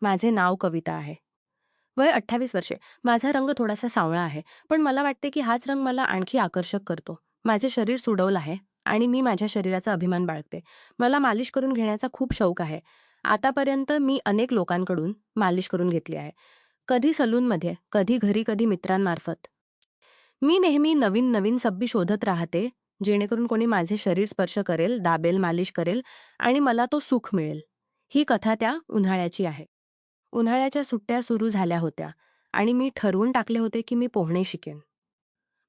माझे नाव कविता आहे. वय 28 वर्षे. माझा रंग थोडासा सावळा आहे, पण मला वाटते की हाच रंग मला आणखी आकर्षक करतो. माझे शरीर सुडौल आहे आणि मी माझ्या शरीराचा अभिमान बाळगते. मला मालिश करून घेण्याचा खूप शौक आहे. आतापर्यंत मी अनेक लोकांकडून मालिश करून घेतली आहे. कधी सलूनमध्ये, कधी घरी, कधी मित्रांमार्फत. मी नेहमी नवीन-नवीन सब्बी शोधत राहते, जेणेकरून कोणी माझे शरीर स्पर्श करेल, दाबेल, मालिश करेल आणि मला तो सुख मिळेल. ही कथा त्या उन्हाळ्याची आहे. उन्हाळ्याच्या सुट्ट्या सुरू झाल्या होत्या आणि मी ठरवून टाकले होते की मी पोहणे शिकेन.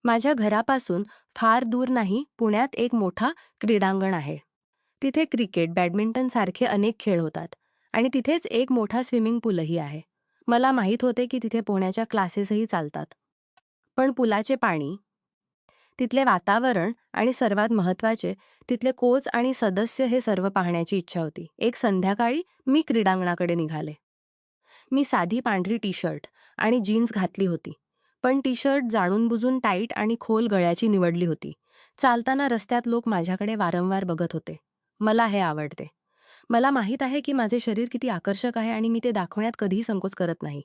माझ्या घरापासून फार दूर नाही, पुण्यात एक मोठा क्रीडांगण आहे. तिथे क्रिकेट, बॅडमिंटन सारखे अनेक खेळ होतात आणि तिथेच एक मोठा स्विमिंग पूलही आहे. मला माहीत होते की तिथे पोहण्याच्या क्लासेसही चालतात. पण पुलाचे पाणी, तिथले वातावरण आणि सर्वात महत्त्वाचे, तिथले कोच आणि सदस्य हे सर्व पाहण्याची इच्छा होती. एक संध्याकाळी मी क्रीडांगणाकडे निघाले. मी साधी पांढरी टी-शर्ट आणि जीन्स घातली होती. पण टी-शर्ट जाणून-बुजून टाईट आणि खोल गळ्याची निवडली होती. चालताना रस्त्यात लोक माझ्याकडे वारंवार बघत होते. मला हे आवडते. मला माहीत आहे की माझे शरीर किती आकर्षक आहे आणि मी ते दाखवण्यात कधीही संकोच करत नाही.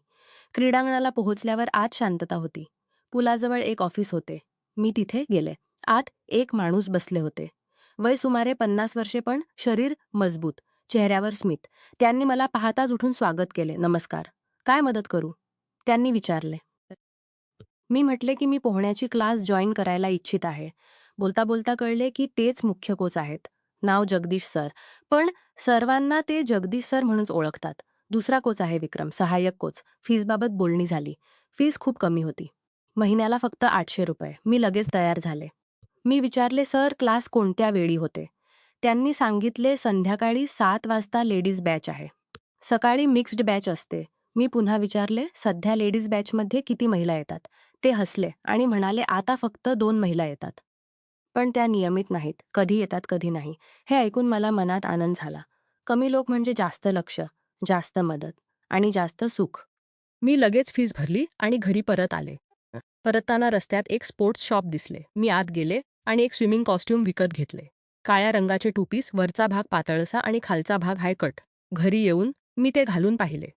क्रीडांगणाला पोहोचल्यावर आत शांतता होती. पुलाजवळ एक ऑफिस होते. मी तिथे गेले. आत एक माणूस बसले होते. वय सुमारे 50 वर्षे, पण शरीर मजबूत, चेहऱ्यावर स्मित. त्यांनी मला पाहताच उठून स्वागत केले. "नमस्कार. काय मदत करू?" त्यांनी विचारले. मी म्हटले की मी पोहण्याची क्लास जॉइन करायला इच्छित आहे. बोलता बोलता कळले की तेच मुख्य कोच आहेत. नाव जगदीश सर. पण सर्वांना ते जगदीश सर म्हणूनच ओळखतात. दुसरा कोच आहे विक्रम, सहाय्यक कोच. फीसबाबत बोलणी झाली. फीस खूप कमी होती. महिन्याला फक्त ₹800. मी लगेच तयार झाले. मी विचारले, "सर, क्लास कोणत्या वेळी होते?" त्यांनी सांगितले, "संध्याकाळी 7 वाजता लेडीज बॅच आहे. सकाळी मिक्स्ड बॅच असते." मी पुन्हा विचारले, "सध्या लेडीज बॅचमध्ये किती महिला येतात?" ते हसले आणि म्हणाले, "आता फक्त 2 महिला येतात. पण त्या नियमित नाहीत. कधी येतात, कधी नाही." हे ऐकून मला मनात आनंद झाला. कमी लोक म्हणजे जास्त लक्ष, जास्त मदत आणि जास्त सुख. मी लगेच फीस भरली आणि घरी परत आले. परतताना रस्त्यात एक स्पोर्ट्स शॉप दिसले. मी आत गेले आणि एक स्विमिंग कॉस्ट्यूम विकत घेतले. काळ्या रंगाचे टू-पीस, वरचा भाग पातळसा आणि खालचा भाग हाय कट. घरी येऊन मी ते घालून पाहिले.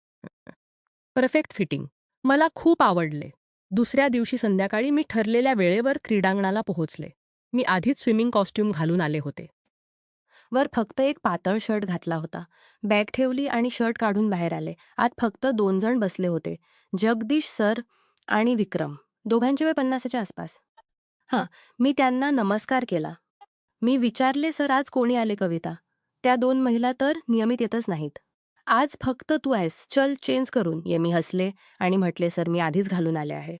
Perfect fitting. मला खूप आवडले. दुसऱ्या दिवशी संध्याकाळी मी ठरलेल्या वेळेवर क्रीडांगणाला पोहोचले. मी आधीच स्विमिंग कॉस्ट्यूम घालून आले होते. वर फक्त एक पातळ शर्ट घातला होता. बॅग ठेवली आणि शर्ट काढून बाहेर आले. आत फक्त 2 जण बसले होते. जगदीश सर आणि विक्रम. दोघांचे वय 50च्या आसपास. हां, मी त्यांना नमस्कार केला. मी विचारले, "सर, आज कोणी आले कविता?" त्या 2 महिला तर नियमित येतच नाहीत. "आज फक्त तू आहेस. चल चेंज करून ये." मी हसले आणि म्हटले, "सर, मी आधीच घालून आले आहे."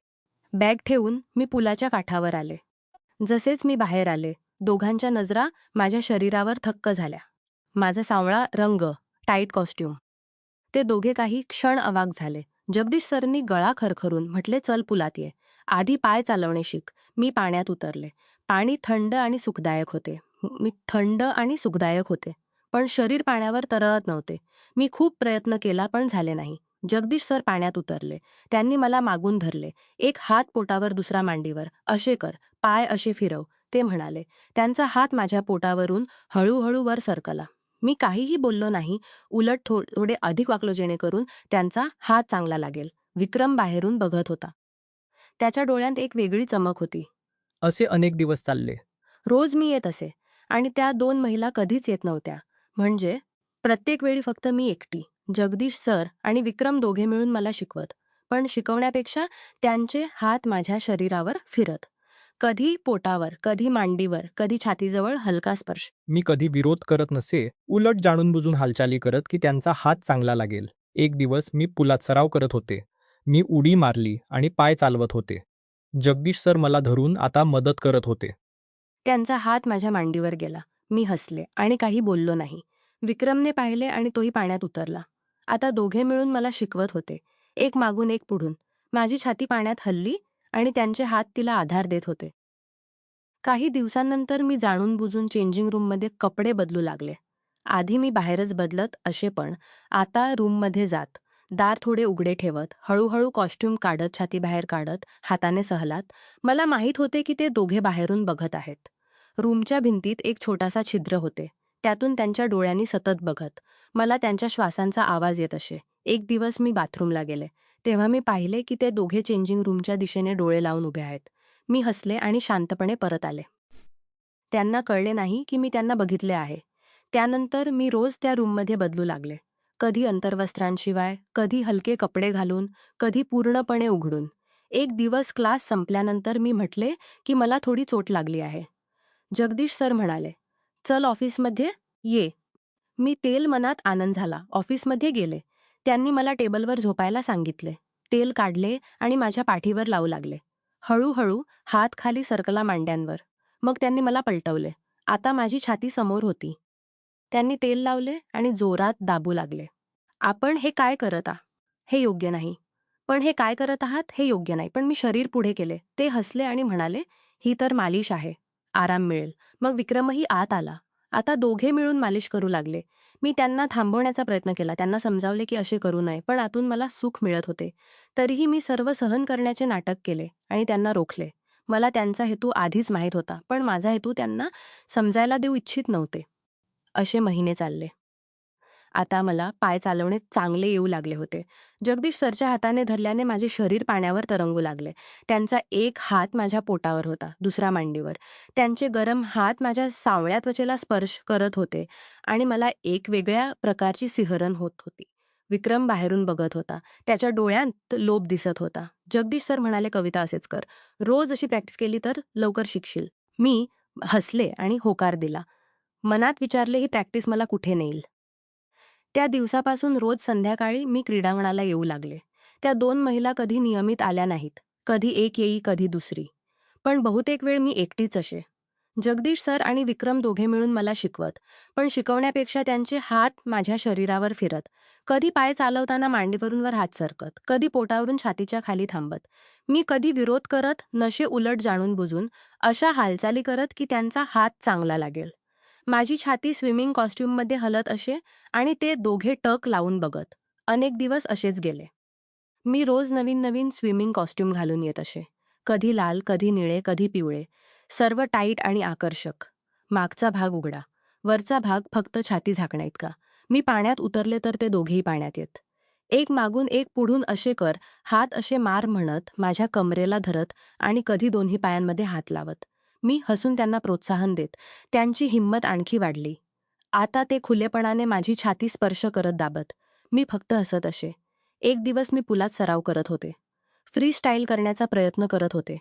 बॅग ठेवून मी पुलाच्या काठावर आले. जसेच मी बाहेर आले, दोघांच्या नजरा माझ्या शरीरावर थक्क झाल्या. माझा सावळा रंग, टाईट कॉस्ट्यूम. ते दोघे काही क्षण अवाक झाले. जगदीश सरनी गळा खरखरून म्हटले, "चल पुलात ये. आधी पाय चालवणे शिक." मी पाण्यात उतरले. पाणी थंड आणि सुखदायक होते. पण शरीर पाण्यावर तरळत नव्हते. मी खूप प्रयत्न केला पण झाले नाही. जगदीश सर पाण्यात उतरले. त्यांनी मला मागून धरले. एक हात पोटावर, दुसरा मांडीवर. "असे कर, पाय असे फिरव." ते म्हणाले. त्यांचा हात माझ्या पोटावरून हळूहळू वर सरकला. मी काहीही बोललो नाही. उलट थोडे अधिक वाकलो, जेणेकरून त्यांचा हात चांगला लागेल. विक्रम बाहेरून बघत होता. त्याच्या डोळ्यात एक वेगळी चमक होती. असे अनेक दिवस चालले. रोज मी येत असे आणि त्या 2 महिला कधीच येत नव्हत्या. म्हणजे प्रत्येक वेळी फक्त मी एकटी. जगदीश सर आणि विक्रम दोघे मिळून मला शिकवत. पण शिकवण्यापेक्षा त्यांचे हात माझ्या शरीरावर फिरत. कधी पोटावर, कधी मांडीवर, कधी छातीजवळ हलका स्पर्श. मी कधी विरोध करत नसे, उलट जाणून-बुजून हालचाली करत की त्यांचा हात चांगला लागेल. एक दिवस मी पुलात सराव करत होते. मी उडी मारली आणि पाय चालवत होते. जगदीश सर मला धरून आता मदत करत होते. त्यांचा हात माझ्या मांडीवर गेला. मी हसले आणि काही बोललो नाही. विक्रमने पाहिले आणि तोही पाण्यात उतरला. आता दोघे मिळून मला शिकवत होते. एक मागून एक पुढून. माझी छाती पाण्यात हलली आणि त्यांचे हात तिला आधार देत होते. काही दिवसांनंतर मी जाणून-बुजून चेंजिंग रूममध्ये कपडे बदलू लागले. आधी मी बाहेरच बदलत असे, पण आता रूममध्ये जात, दार थोडे उघडे ठेवत, हळूहळू कॉस्ट्यूम काढत, छाती बाहेर काढत, हाताने सहलात. मला माहीत होते की ते दोघे बाहेरून बघत आहेत. रूमच्या भिंतीत एक छोटासा छिद्र होते. त्यातून त्यांच्या डोळ्यांनी सतत बघत. मला त्यांच्या श्वासांचा आवाज येत असे. एक दिवस मी बाथरूमला गेले. तेव्हा मी पाहिले की ते दोघे चेंजिंग रूमच्या दिशेने डोळे लावून उभे आहेत. मी हसले आणि शांतपणे परत आले. त्यांना कळले नाही की मी त्यांना बघितले आहे. त्यानंतर मी रोज त्या रूममध्ये बदलू लागले. कधी अंतर्वस्त्रांशिवाय, कधी हलके कपडे घालून, कधी पूर्णपणे उघडून. एक दिवस क्लास संपल्यानंतर मी म्हटले की मला थोडी चोट लागली आहे. जगदीश सर म्हणाले, "चल ऑफिसमध्ये ये." मी तेल मनात आनंद झाला. ऑफिसमध्ये गेले. त्यांनी मला टेबलवर झोपायला सांगितले. तेल काढले आणि माझ्या पाठीवर लावू लागले. हळूहळू हात खाली सरकला मांड्यांवर. मग त्यांनी मला पलटवले. आता माझी छाती समोर होती. त्यांनी तेल लावले आणि जोरात दाबू लागले. "आपण हे काय करत आहात? हे योग्य नाही. पण हे काय करत आहात हे योग्य नाही." पण मी शरीर पुढे केले. ते हसले आणि म्हणाले, "ही तर मालिश आहे. आराम मिळेल." मग विक्रमही आत आला. आता दोघे मिळून मालिश करू लागले. मी त्यांना थांबवण्याचा प्रयत्न केला. त्यांना समजावले की असे करू नये. पण आतून मला सुख मिळत होते. तरीही मी सर्व सहन करण्याचे नाटक केले आणि त्यांना रोखले. मला त्यांचा हेतू आधीच माहीत होता. पण माझा हेतू त्यांना समजायला देऊ इच्छित नव्हते. असे महिने चालले. आता मला पाय चालवणे चांगले येऊ लागले होते. जगदीश सरच्या हाताने धरल्याने माझे शरीर पाण्यावर तरंगू लागले. त्यांचा एक हात माझ्या पोटावर होता, दुसरा मांडीवर. त्यांचे गरम हात माझ्या सावळ्या त्वचेला स्पर्श करत होते आणि मला एक वेगळ्या प्रकारची सिहरण होत होती. विक्रम बाहेरून बघत होता. त्याच्या डोळ्यात लोभ दिसत होता. जगदीश सर म्हणाले, "कविता असेच कर. रोज अशी प्रॅक्टिस केली तर लवकर शिकशील." मी हसले आणि होकार दिला. मनात विचारले, ही प्रॅक्टिस मला कुठे नेईल? त्या दिवसापासून रोज संध्याकाळी मी क्रीडांगणाला येऊ लागले. त्या 2 महिला कधी नियमित आल्या नाहीत. कधी एक येई, कधी दुसरी. पण बहुतेक वेळ मी एकटीच असे. जगदीश सर आणि विक्रम दोघे मिळून मला शिकवत. पण शिकवण्यापेक्षा त्यांचे हात माझ्या शरीरावर फिरत. कधी पाय चालवताना मांडीवरूनवर हात सरकत, कधी पोटावरून छातीच्या खाली थांबत. मी कधी विरोध करत, नशे उलट जाणून-बुजून अशा हालचाली करत की त्यांचा हात चांगला लागेल. माझी छाती स्विमिंग कॉस्ट्यूममध्ये हलत असे आणि ते दोघे टक लावून बघत. अनेक दिवस असेच गेले. मी रोज नवीन-नवीन स्विमिंग कॉस्ट्यूम घालून येत असे. कधी लाल, कधी निळे, कधी पिवळे. सर्व टाईट आणि आकर्षक. मागचा भाग उघडा. वरचा भाग फक्त छाती झाकण्याइतका. मी पाण्यात उतरले तर ते दोघेही पाण्यात येत. एक मागून एक पुढून असे कर, हात असे मार म्हणत, माझ्या कमरेला धरत आणि कधी दोन्ही पायांमध्ये हात लावत. मी हसून त्यांना प्रोत्साहन देत. त्यांची हिंमत आणखी वाढली. आता ते खुलेपणाने माझी छाती स्पर्श करत दाबत. मी फक्त हसत असे. एक दिवस मी पुलात सराव करत होते. फ्री स्टाईल करण्याचा प्रयत्न करत होते.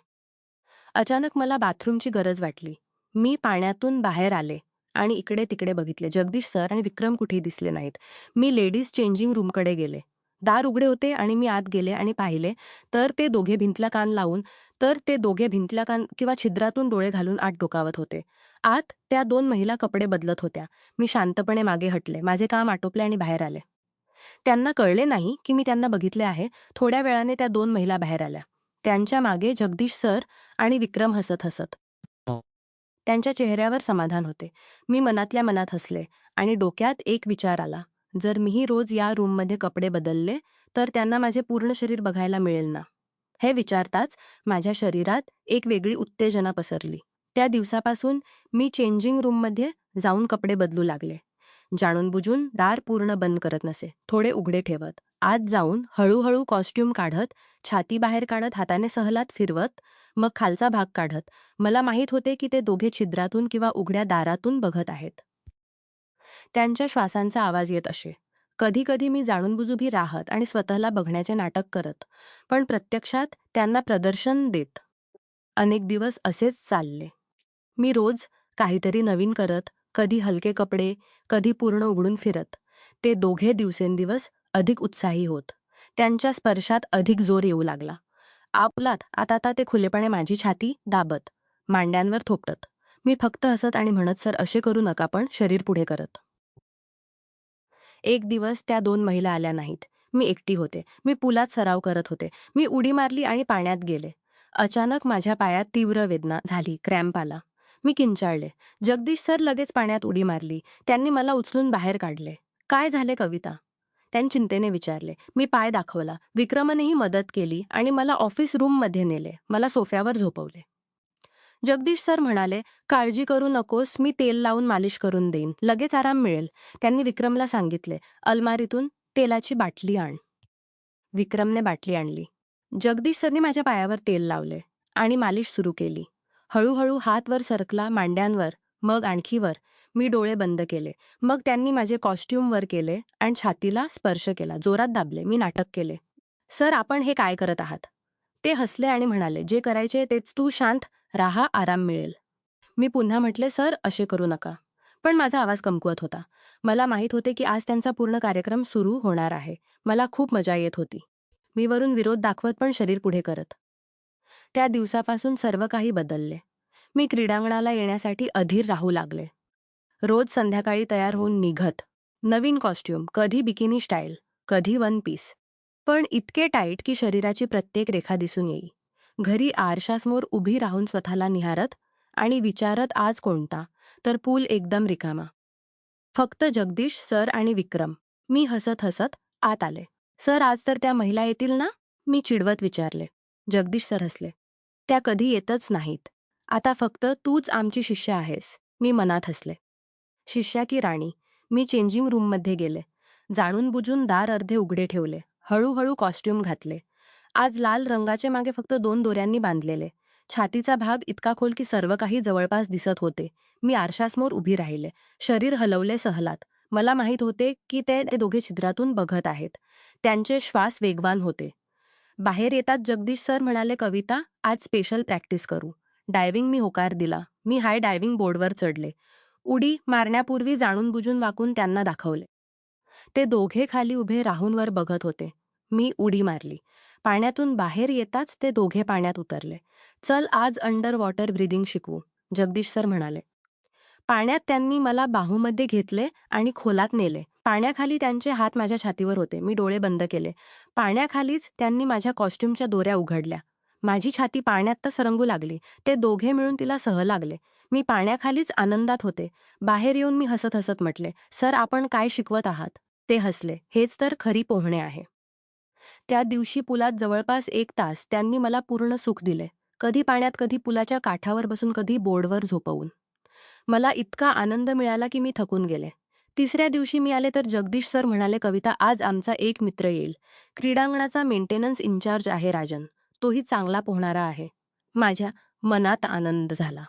अचानक मला बाथरूमची गरज वाटली. मी पाण्यातून बाहेर आले आणि इकडे-तिकडे बघितले. जगदीश सर आणि विक्रम कुठेही दिसले नाहीत. मी लेडीज चेंजिंग रूमकडे गेले. दार उघडे होते आणि मी आत गेले आणि पाहिले तर ते दोघे भिंतल्या कान किंवा छिद्रातून डोळे घालून आत डोकावत होते. आत त्या 2 महिला कपडे बदलत होत्या. मी शांतपणे मागे हटले. माझे काम आटोपले आणि बाहेर आले. त्यांना कळले नाही की मी त्यांना बघितले आहे. थोड्या वेळाने त्या 2 महिला बाहेर आल्या. त्यांच्या मागे जगदीश सर आणि विक्रम हसत-हसत. त्यांच्या चेहऱ्यावर समाधान होते. मी मनातल्या मनात हसले आणि डोक्यात एक विचार आला. जर मीही रोज या रूममध्ये कपडे बदलले, तर त्यांना माझे पूर्ण शरीर बघायला मिळेल ना? हे विचारताच माझ्या शरीरात एक वेगळी उत्तेजना पसरली. त्या दिवसापासून मी चेंजिंग रूममध्ये जाऊन कपडे बदलू लागले. जाणून-बुजून दार पूर्ण बंद करत नसे, थोडे उघडे ठेवत. आत जाऊन हळूहळू कॉस्ट्यूम काढत, छाती बाहेर काढत, हाताने सहलात फिरवत, मग खालचा भाग काढत. मला माहीत होते की ते दोघे छिद्रातून किंवा उघड्या दारातून बघत आहेत. त्यांच्या श्वासांचा आवाज येत असे. कधी-कधी मी जाणून-बुजून उभी राहत आणि स्वतःला बघण्याचे नाटक करत, पण प्रत्यक्षात त्यांना प्रदर्शन देत. अनेक दिवस असेच चालले. मी रोज काहीतरी नवीन करत, कधी हलके कपडे, कधी पूर्ण उघडून फिरत. ते दोघे दिवसेंदिवस अधिक उत्साही होत. त्यांच्या स्पर्शात अधिक जोर येऊ लागला. आपलात आता ते खुलेपणे माझी छाती दाबत, मांड्यांवर थोपटत. मी फक्त हसत आणि म्हणत, "सर असे करू नका," पण शरीर पुढे करत. एक दिवस त्या 2 महिला आल्या नाहीत. मी एकटी होते. मी पुलात सराव करत होते. मी उडी मारली आणि पाण्यात गेले. अचानक माझ्या पायात तीव्र वेदना झाली, क्रॅम्प आला. मी किंचाळले. जगदीश सर लगेच पाण्यात उडी मारली. त्यांनी मला उचलून बाहेर काढले. "काय झाले कविता?" त्यांनी चिंतेने विचारले. मी पाय दाखवला. विक्रमनेही मदत केली आणि मला ऑफिस रूममध्ये नेले. मला सोफ्यावर झोपवले. जगदीश सर म्हणाले, "काळजी करू नकोस, मी तेल लावून मालिश करून देईन. लगेच आराम मिळेल." त्यांनी विक्रमला सांगितले. अलमारीतून तेलाची बाटली आण. विक्रमने बाटली आणली. जगदीश सरनी माझ्या पायावर तेल लावले आणि मालिश सुरू केली. हळूहळू हात वर सरकला, मांड्यांवर, मग आणखी वर. मी डोळे बंद केले. मग त्यांनी माझे कॉस्ट्यूम वर केले आणि छातीला स्पर्श केला. जोरात दाबले. मी नाटक केले. सर, आपण हे काय करत आहात? ते हसले आणि म्हणाले, जे करायचे तेच. तू शांत राहा, आराम मिळेल. मी पुन्हा म्हटले, सर, असे करू नका. पण माझा आवाज कमकुवत होता. मला माहीत होते की आज त्यांचा पूर्ण कार्यक्रम सुरू होणार आहे. मला खूप मजा येत होती. मी वरून विरोध दाखवत पण शरीर पुढे करत. त्या दिवसापासून सर्व काही बदलले. मी क्रीडांगणाला येण्यासाठी अधीर राहू लागले. रोज संध्याकाळी तयार होऊन निघत. नवीन कॉस्ट्यूम, कधी बिकिनी स्टाईल, कधी वन पीस. पण इतके टाईट की शरीराची प्रत्येक रेखा दिसून येई. घरी आरशासमोर उभी राहून स्वतःला निहारत आणि विचारत, आज कोणता? तर पूल एकदम रिकामा. फक्त जगदीश सर आणि विक्रम. मी हसत हसत आत आले. सर, आज तर त्या महिला येतील ना? मी चिडवत विचारले. जगदीश सर हसले. त्या कधी येतच नाहीत. आता फक्त तूच आमची शिष्य आहेस. मी मनात हसले. शिष्या की राणी. मी चेंजिंग रूममध्ये गेले. जाणून बुजून दार अर्धे उघडे ठेवले. हळूहळू कॉस्ट्यूम घातले. आज लाल रंगाचे मागे फक्त 2 दोऱ्यांनी बांधलेले. छातीचा भाग इतका खोल की सर्व काही जवळपास दिसत होते. मी आरशासमोर उभी राहिले. शरीर हलवले सहलात. मला माहीत होते की ते दोघे छिद्रातून बघत आहेत. त्यांचे श्वास वेगवान होते. बाहेर येताच जगदीश सर म्हणाले, कविता, आज स्पेशल प्रॅक्टिस करू. डायव्हिंग. मी होकार दिला. मी हाय डायव्हिंग बोर्डवर चढले. उडी मारण्यापूर्वी जाणून बुजून वाकून त्यांना दाखवले. ते दोघे खाली उभे राहून वर बघत होते. मी उडी मारली. पाण्यातून बाहेर येताच ते दोघे पाण्यात उतरले. चल, आज अंडर वॉटर ब्रीदिंग शिकवू, जगदीश सर म्हणाले. पाण्यात त्यांनी मला बाहूमध्ये घेतले आणि खोलात नेले. पाण्याखाली त्यांचे हात माझ्या छातीवर होते. मी डोळे बंद केले. पाण्याखालीच त्यांनी माझ्या कॉस्ट्यूमच्या दोऱ्या उघडल्या. माझी छाती पाण्यात तर सरंगू लागली. ते दोघे मिळून तिला सह लागले. मी पाण्याखालीच आनंदात होते. बाहेर येऊन मी हसत हसत म्हटले, सर, आपण काय शिकवत आहात? ते हसले. हेच तर खरी पोहणे आहे. त्या दिवशी पुलात जवळपास 1 तास त्यांनी मला पूर्ण सुख दिले. कधी पाण्यात, कधी पुलाच्या काठावर बसून, कधी बोर्डवर झोपवून. मला इतका आनंद मिळाला की मी थकून गेले. तिसऱ्या दिवशी मी आले तर जगदीश सर म्हणाले, कविता, आज आमचा एक मित्र येईल. क्रीडांगणाचा मेंटेनन्स इन्चार्ज आहे राजन. तोही चांगला पोहणारा आहे. माझ्या मनात आनंद झाला.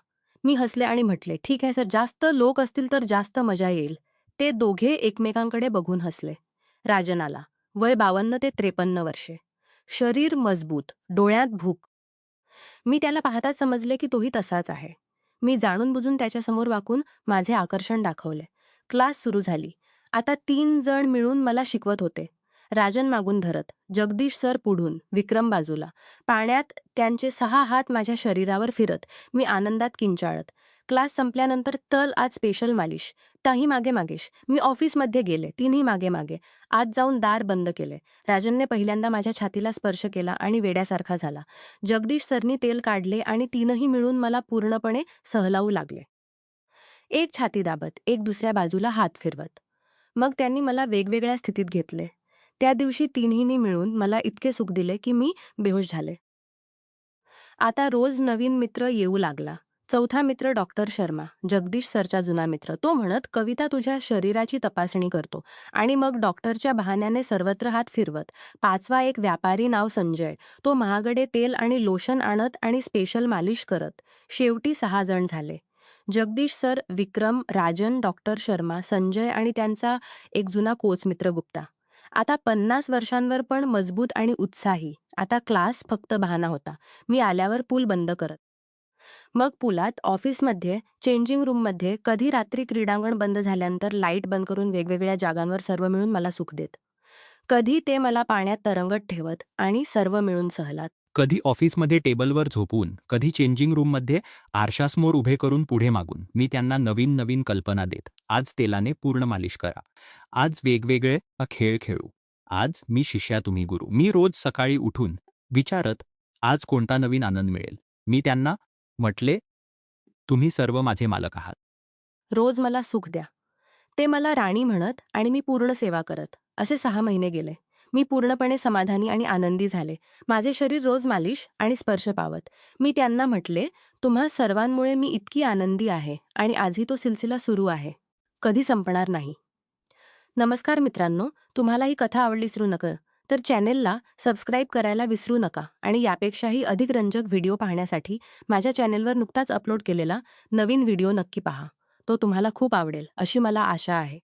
मी हसले आणि म्हटले, ठीक आहे सर, जास्त लोक असतील तर जास्त मजा येईल. ते दोघे एकमेकांकडे बघून हसले. राजन आला. वय 52 ते 53 वर्षे. शरीर मजबूत, डोळ्यात भूक. मी त्याला पाहताच समजले की तोही तसाच आहे. मी जाणून बुजून त्याच्यासमोर वाकून माझे आकर्षण दाखवले. क्लास सुरू झाली. आता 3 जण मिळून मला शिकवत होते. राजन मागून धरत, जगदीश सर पुढून, विक्रम बाजूला. पाण्यात त्यांचे 6 हात माझ्या शरीरावर फिरत. मी आनंदात किंचाळत. क्लास संपल्यानंतर तल, आज स्पेशल मालिश. ताही मागे मागेश. मी ऑफिसमध्ये गेले. तिन्ही मागे मागे. आत जाऊन दार बंद केले. राजनने पहिल्यांदा माझ्या छातीला स्पर्श केला आणि वेड्यासारखा झाला. जगदीश सरनी तेल काढले आणि तीनही मिळून मला पूर्णपणे सहलावू लागले. एक छाती दाबत, एक दुसऱ्या बाजूला हात फिरवत. मग त्यांनी मला वेगवेगळ्या स्थितीत घेतले. त्या दिवशी तिन्हींनी मिळून मला इतके सुख दिले की मी बेहोश झाले. आता रोज नवीन मित्र येऊ लागला. चौथा मित्र डॉक्टर शर्मा, जगदीश सरचा जुना मित्र. तो म्हणत, कविता, तुझ्या शरीराची तपासणी करतो. आणि मग डॉक्टरच्या बहाण्याने सर्वत्र हात फिरवत. पाचवा एक व्यापारी, नाव संजय. तो महागडे तेल आणि लोशन आणत आणि स्पेशल मालिश करत. शेवटी 6 जण झाले. जगदीश सर, विक्रम, राजन, डॉक्टर शर्मा, संजय आणि त्यांचा एक जुना कोच मित्र गुप्ता. आता 50 वर्षांवर पण मजबूत आणि उत्साही. आता क्लास फक्त बहाणा होता. मी आल्यावर पूल बंद करत. मग पुलात, ऑफिसमध्ये, चेंजिंग रूममध्ये, कधी रात्री क्रीडांगण बंद झाल्यानंतर लाईट बंद करून वेगवेगळ्या जागांवर सर्व मिळून मला सुख देत. कधी ते मला पाण्यात तरंगत ठेवत आणि सर्व मिळून सहलात. कधी ऑफिसमध्ये टेबलवर झोपून, कधी चेंजिंग रूममध्ये आरशासमोर उभे करून पुढे मागून मी त्यांना नवीन नवीन कल्पना देत. आज तेलाने पूर्ण मालिश करा. आज वेगवेगळे खेळ खेळू. आज मी शिष्या, तुम्ही गुरु. मी रोज सकाळी उठून विचारत, आज कोणता नवीन आनंद मिळेल. मी त्यांना म्हटले, तुम्ही सर्व माझे मालक आहात. रोज मला सुख द्या. ते मला राणी म्हणत आणि मी पूर्ण सेवा करत. असे 6 महिने गेले. मी पूर्णपणे समाधानी आणि आनंदी झाले. माझे शरीर रोज मालिश आणि स्पर्श पावत. मी त्यांना म्हटले, तुम्हा सर्वांमुळे मी इतकी आनंदी आहे आणि आजही तो सिलसिला सुरू आहे. कधी संपणार नाही. नमस्कार मित्रांनो, तुम्हाला ही कथा आवडली विसरू नका तर चॅनेलला सबस्क्राईब करायला विसरू नका आणि यापेक्षाही अधिक रंजक व्हिडिओ पाहण्यासाठी माझ्या चॅनेलवर नुकताच अपलोड केलेला नवीन व्हिडिओ नक्की पहा. तो तुम्हाला खूप आवडेल अशी मला आशा आहे.